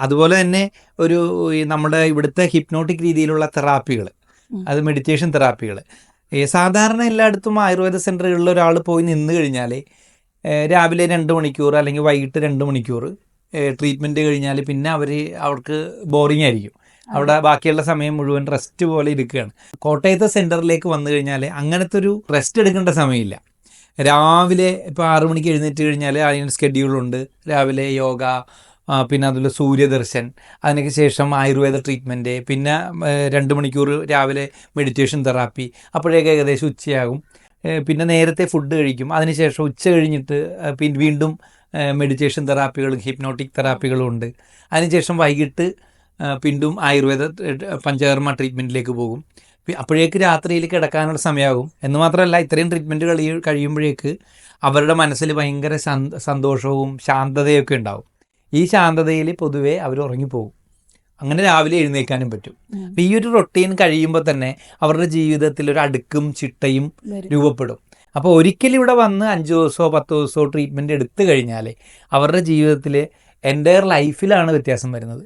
അതുപോലെ തന്നെ നമ്മുടെ ഇവിടുത്തെ ഹിപ്നോട്ടിക് രീതിയിലുള്ള തെറാപ്പികൾ, അത് മെഡിറ്റേഷൻ തെറാപ്പികൾ സാധാരണ എല്ലായിടത്തും ആയുർവേദ സെൻ്ററുകളിൽ ഒരാൾ പോയി നിന്ന് കഴിഞ്ഞാൽ രാവിലെ 2 മണിക്കൂർ അല്ലെങ്കിൽ വൈകിട്ട് 2 മണിക്കൂർ ട്രീറ്റ്മെൻറ്റ് കഴിഞ്ഞാൽ പിന്നെ അവർക്ക് ബോറിംഗ് ആയിരിക്കും. അവിടെ ബാക്കിയുള്ള സമയം മുഴുവൻ റെസ്റ്റ് പോലെ ഇരിക്കുകയാണ്. കോട്ടയത്തെ സെൻറ്ററിലേക്ക് വന്നു കഴിഞ്ഞാൽ അങ്ങനത്തെ ഒരു റെസ്റ്റ് എടുക്കേണ്ട സമയമില്ല. രാവിലെ ഇപ്പോൾ 6 മണിക്ക് എഴുന്നേറ്റ് കഴിഞ്ഞാൽ അതിന് സ്കെഡ്യൂളുണ്ട്. രാവിലെ യോഗ, പിന്നെ അതുപോലെ സൂര്യദർശൻ, അതിനൊക്കെ ശേഷം ആയുർവേദ ട്രീറ്റ്മെൻറ്റ്, പിന്നെ 2 മണിക്കൂർ രാവിലെ മെഡിറ്റേഷൻ തെറാപ്പി, അപ്പോഴേക്ക് ഏകദേശം ഉച്ചയാകും. പിന്നെ നേരത്തെ ഫുഡ് കഴിക്കും. അതിനുശേഷം ഉച്ച കഴിഞ്ഞിട്ട് വീണ്ടും മെഡിറ്റേഷൻ തെറാപ്പികളും ഹിപ്നോട്ടിക് തെറാപ്പികളും ഉണ്ട്. അതിനുശേഷം വൈകിട്ട് വീണ്ടും ആയുർവേദ പഞ്ചകർമ്മ ട്രീറ്റ്മെൻറ്റിലേക്ക് പോകും. അപ്പോഴേക്ക് രാത്രിയിൽ കിടക്കാനുള്ള സമയമാകും. എന്ന് മാത്രമല്ല, ഇത്രയും ട്രീറ്റ്മെൻറ്റ് കഴിയുമ്പോഴേക്ക് അവരുടെ മനസ്സിൽ ഭയങ്കര സന്തോഷവും ശാന്തതയൊക്കെ ഉണ്ടാവും. ഈ ശാന്തതയിൽ പൊതുവേ അവർ ഉറങ്ങിപ്പോകും. അങ്ങനെ രാവിലെ എഴുന്നേൽക്കാനും പറ്റും. അപ്പോൾ ഈ ഒരു റൊട്ടീൻ കഴിയുമ്പോൾ തന്നെ അവരുടെ ജീവിതത്തിൽ ഒരു അടുക്കും ചിട്ടയും രൂപപ്പെടും. അപ്പോൾ ഒരിക്കലും ഇവിടെ വന്ന് 5 ദിവസമോ 10 ദിവസമോ ട്രീറ്റ്മെൻറ്റ് എടുത്തു കഴിഞ്ഞാൽ അവരുടെ ജീവിതത്തിൽ എൻ്റയർ ലൈഫിലാണ് വ്യത്യാസം വരുന്നത്.